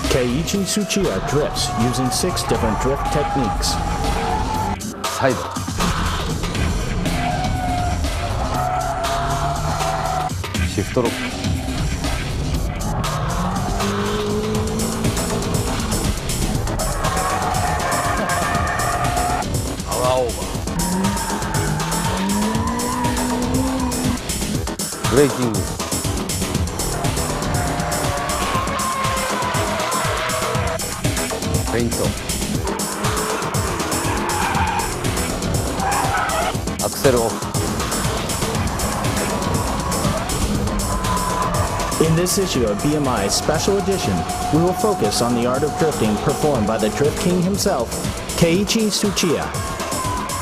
Keiichi Tsuchiya drifts using 6 different drift techniques. サイドシフトロックパワーオーバーブレーキングフェイントアクセルオフ In this issue of BMI's special edition, we will focus on the art of drifting performed by the Drift King himself, Keiichi Tsuchiya.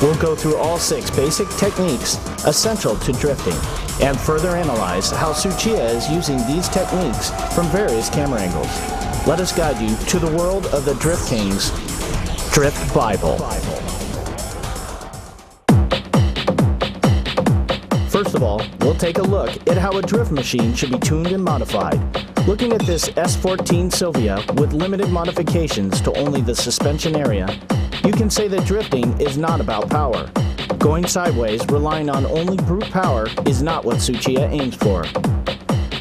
We'll go through all 6 basic techniques essential to drifting and further analyze how Tsuchiya is using these techniques from various camera angles. Let us guide you to the world of the Drift King's Drift Bible. First of all, we'll take a look at how a drift machine should be tuned and modified. Looking at this S14 Sylvia with limited modifications to only the suspension area, you can say that drifting is not about power. Going sideways, relying on only brute power, is not what Tsuchiya aims for.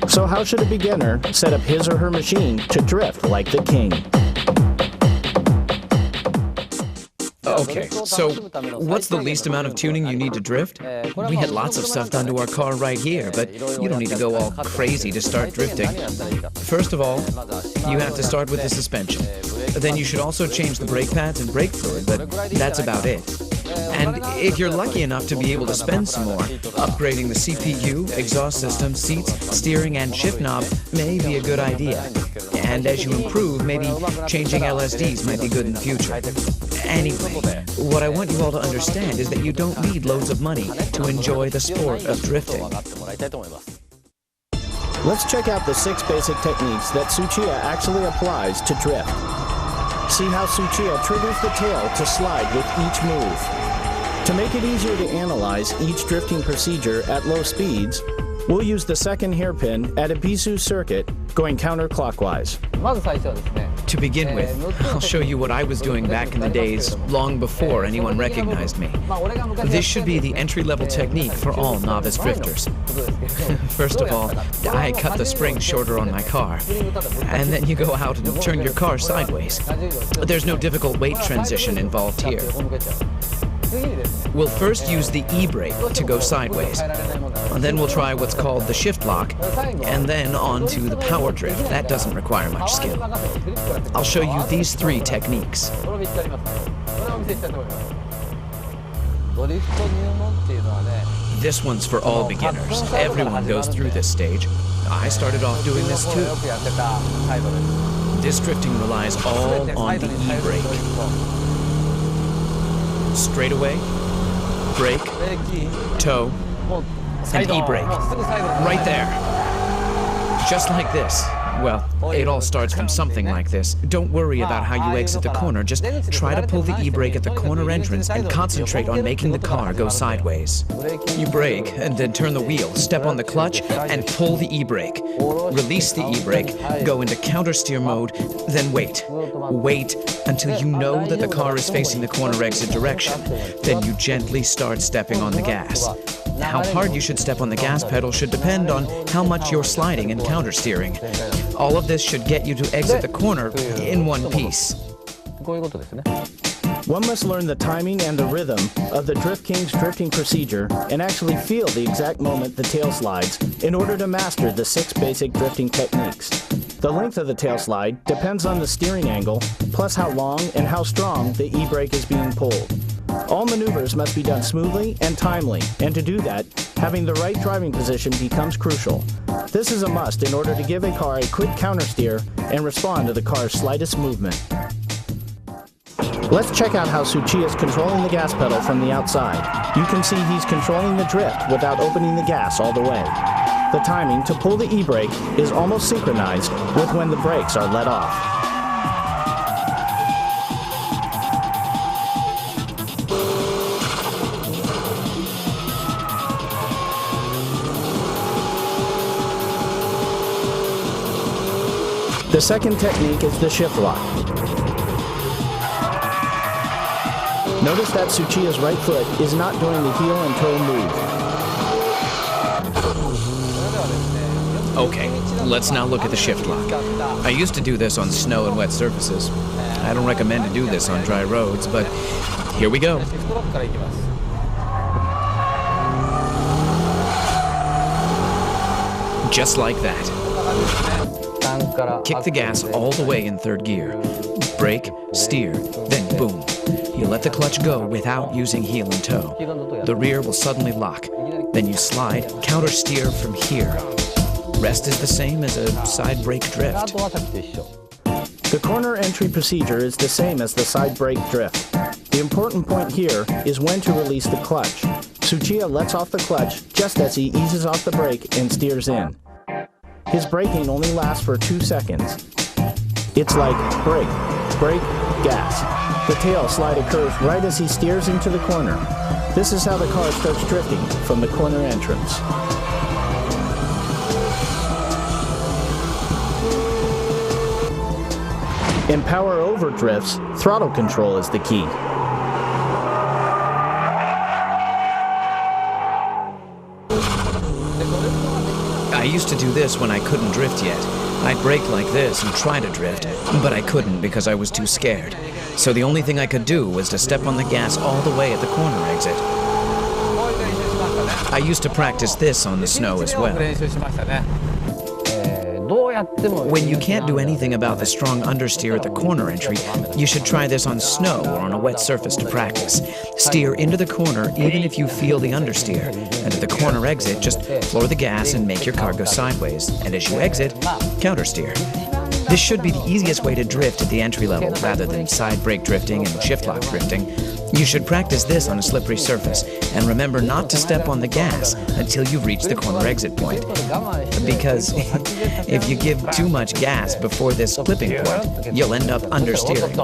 So how should a beginner set up his or her machine to drift like the king? Okay, so what's the least amount of tuning you need to drift? We had lots of stuff done to our car right here, but you don't need to go all crazy to start drifting. First of all, you have to start with the suspension. Then you should also change the brake pads and brake fluid, but that's about it. And if you're lucky enough to be able to spend some more, upgrading the CPU, exhaust system, seats, steering, and shift knob may be a good idea. And as you improve, maybe changing LSDs might be good in the future. Anyway, what I want you all to understand is that you don't need loads of money to enjoy the sport of drifting. Let's check out the 6 basic techniques that Tsuchiya actually applies to drift. See how Tsuchiya triggers the tail to slide with each move. To make it easier to analyze each drifting procedure at low speeds, we'll use the second hairpin at a Bisu circuit going counterclockwise. To begin with, I'll show you what I was doing back in the days, long before anyone recognized me. This should be the entry-level technique for all novice drifters. First of all, I cut the springs shorter on my car, and then you go out and turn your car sideways. There's no difficult weight transition involved here. We'll first use the e-brake to go sideways. Then we'll try what's called the shift lock, and then on to the power drift. That doesn't require much skill. I'll show you these 3 techniques. This one's for all beginners. Everyone goes through this stage. I started off doing this too. This drifting relies all on the e-brake. Straightaway, brake, toe, and e-brake. Right there. Just like this. Well, it all starts from something like this. Don't worry about how you exit the corner. Just try to pull the e-brake at the corner entrance and concentrate on making the car go sideways. You brake and then turn the wheel, step on the clutch, and pull the e-brake. Release the e-brake, go into counter-steer mode, then wait. Wait until you know that the car is facing the corner exit direction. Then you gently start stepping on the gas. How hard you should step on the gas pedal should depend on how much you're sliding and counter-steering. All of this should get you to exit the corner in one piece. One must learn the timing and the rhythm of the Drift King's drifting procedure and actually feel the exact moment the tail slides in order to master the 6 basic drifting techniques. The length of the tail slide depends on the steering angle, plus how long and how strong the e-brake is being pulled. All maneuvers must be done smoothly and timely, and to do that, having the right driving position becomes crucial. This is a must in order to give a car a quick countersteer and respond to the car's slightest movement. Let's check out how Tsuchiya is controlling the gas pedal from the outside. You can see he's controlling the drift without opening the gas all the way. The timing to pull the e-brake is almost synchronized with when the brakes are let off. The second technique is the shift lock. Notice that Tsuchiya's right foot is not doing the heel and toe move. Okay, let's now look at the shift lock. I used to do this on snow and wet surfaces. I don't recommend to do this on dry roads, but here we go. Just like that. Kick the gas all the way in third gear. Brake, steer, then boom. You let the clutch go without using heel and toe. The rear will suddenly lock. Then you slide, counter steer from here. Rest is the same as a side brake drift. The corner entry procedure is the same as the side brake drift. The important point here is when to release the clutch. Tsuchiya lets off the clutch just as he eases off the brake and steers in. His braking only lasts for 2 seconds. It's like brake, brake, gas. The tail slide occurs right as he steers into the corner. This is how the car starts drifting from the corner entrance. In power over drifts, throttle control is the key. I used to do this when I couldn't drift yet. I'd brake like this and try to drift, but I couldn't because I was too scared. So the only thing I could do was to step on the gas all the way at the corner exit. I used to practice this on the snow as well. When you can't do anything about the strong understeer at the corner entry, you should try this on snow or on a wet surface to practice. Steer into the corner even if you feel the understeer, and at the corner exit, just floor the gas and make your car go sideways, and as you exit, countersteer. This should be the easiest way to drift at the entry level rather than side brake drifting and shift lock drifting. You should practice this on a slippery surface, and remember not to step on the gas until you reach the corner exit point. Because if you give too much gas before this clipping point, you'll end up understeering.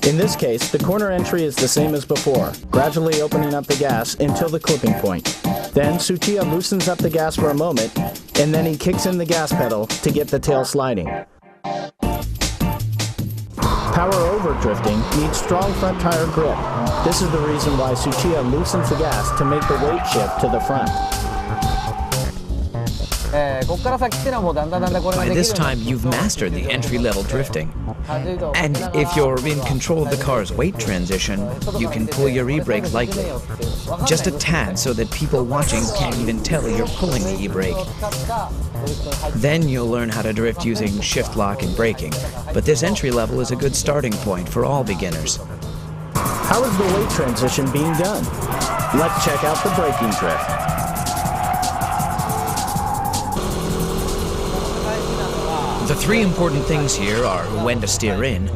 In this case, the corner entry is the same as before, gradually opening up the gas until the clipping point. Then Tsuchiya loosens up the gas for a moment, and then he kicks in the gas pedal to get the tail sliding. Power over drifting needs strong front tire grip. This is the reason why Tsuchiya loosens the gas to make the weight shift to the front. By this time, you've mastered the entry-level drifting. And if you're in control of the car's weight transition, you can pull your e-brake lightly. Just a tad so that people watching can't even tell you're pulling the e-brake. Then you'll learn how to drift using shift lock and braking. But this entry level is a good starting point for all beginners. How is the weight transition being done? Let's check out the braking drift. The three important things here are when to steer in,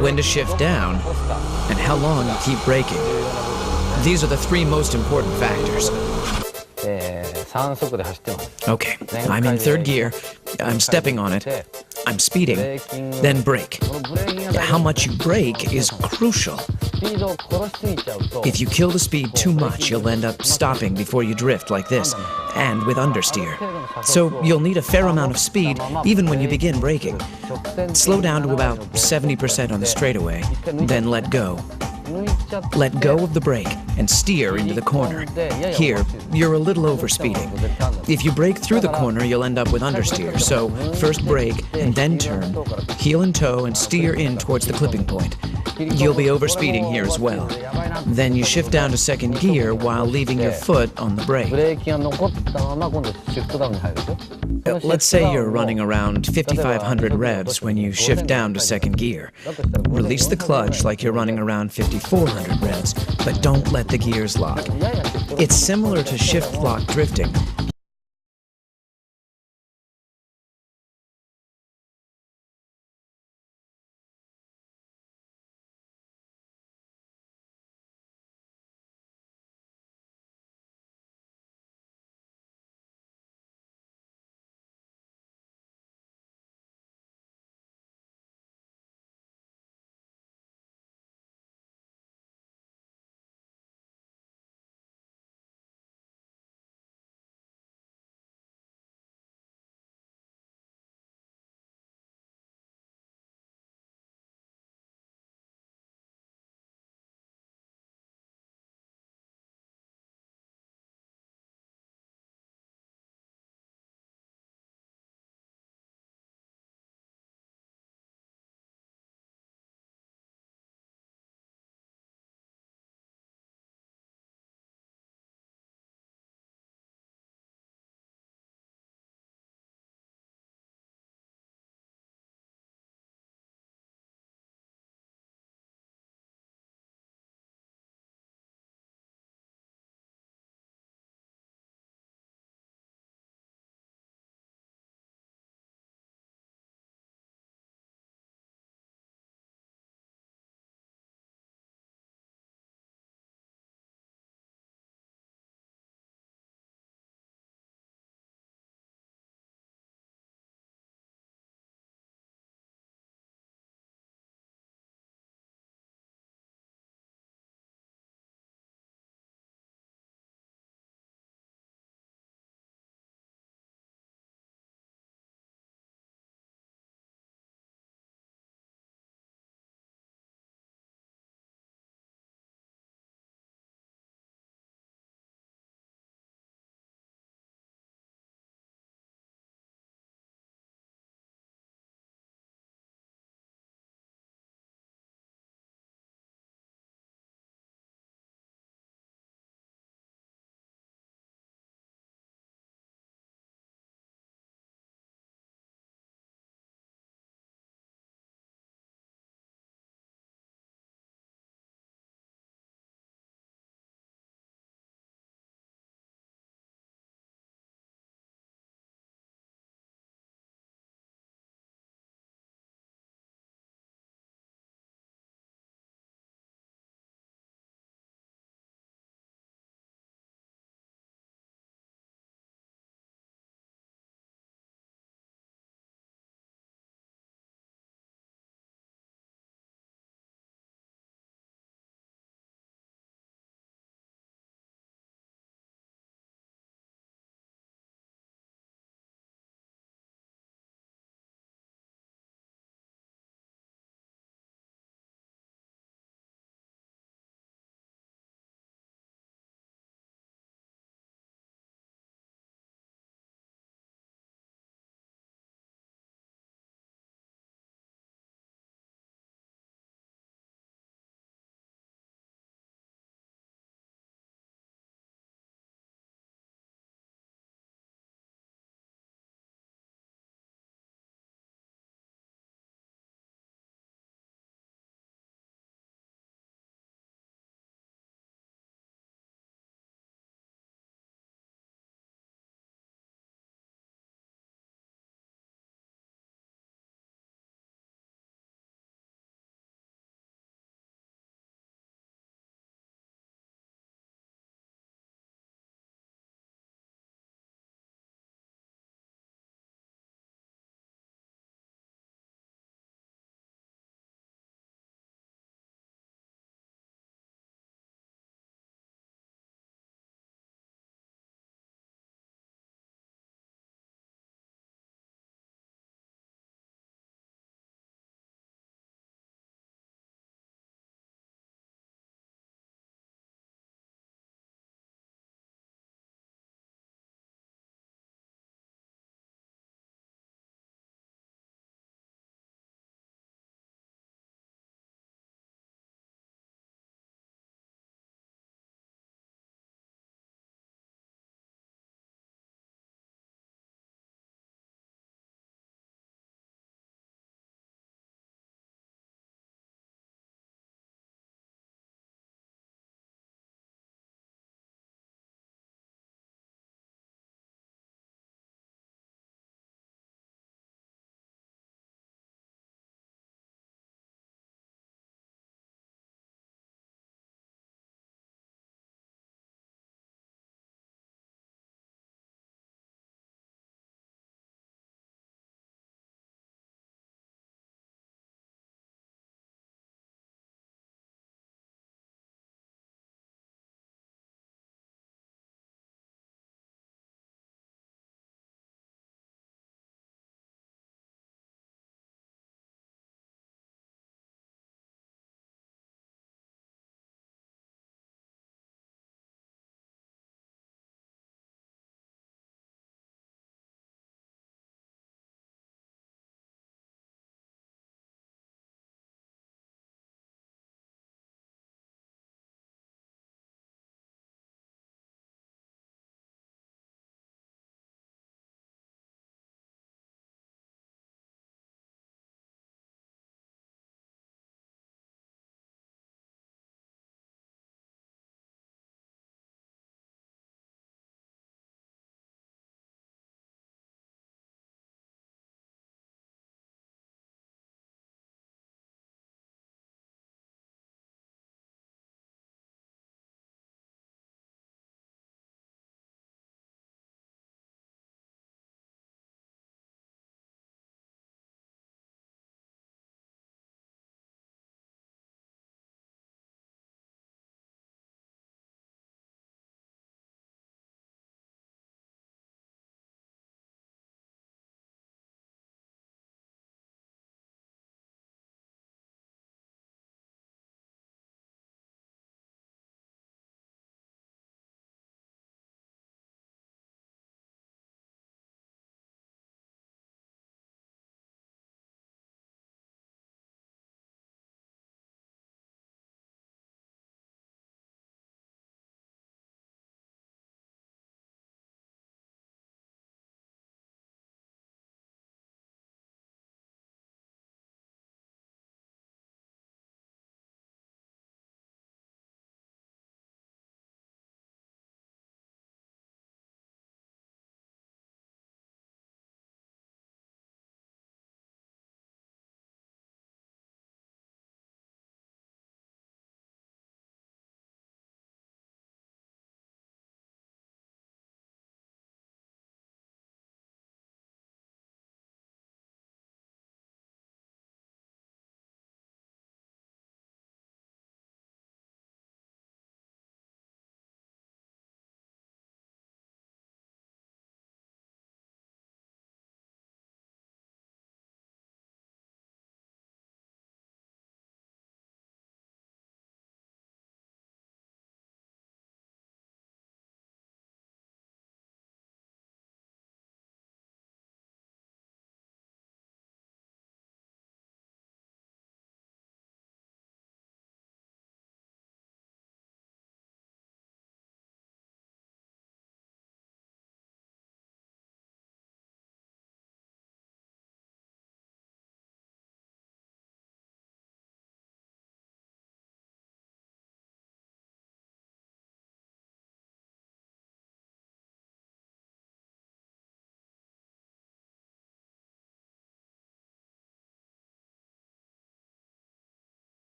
when to shift down, and how long you keep braking. These are the three most important factors. Okay, I'm in third gear, I'm stepping on it, I'm speeding, then brake. How much you brake is crucial. If you kill the speed too much, you'll end up stopping before you drift like this, and with understeer. So you'll need a fair amount of speed even when you begin braking. Slow down to about 70% on the straightaway, then let go. Let go of the brake and steer into the corner. Here, you're a little overspeeding. If you brake through the corner, you'll end up with understeer. So first brake and then turn, heel and toe and steer in towards the clipping point. You'll be overspeeding here as well. Then you shift down to second gear while leaving your foot on the brake. Let's say you're running around 5,500 revs when you shift down to second gear. Release the clutch like you're running around 5,400 revs, but don't let the gears lock. It's similar to shift lock drifting,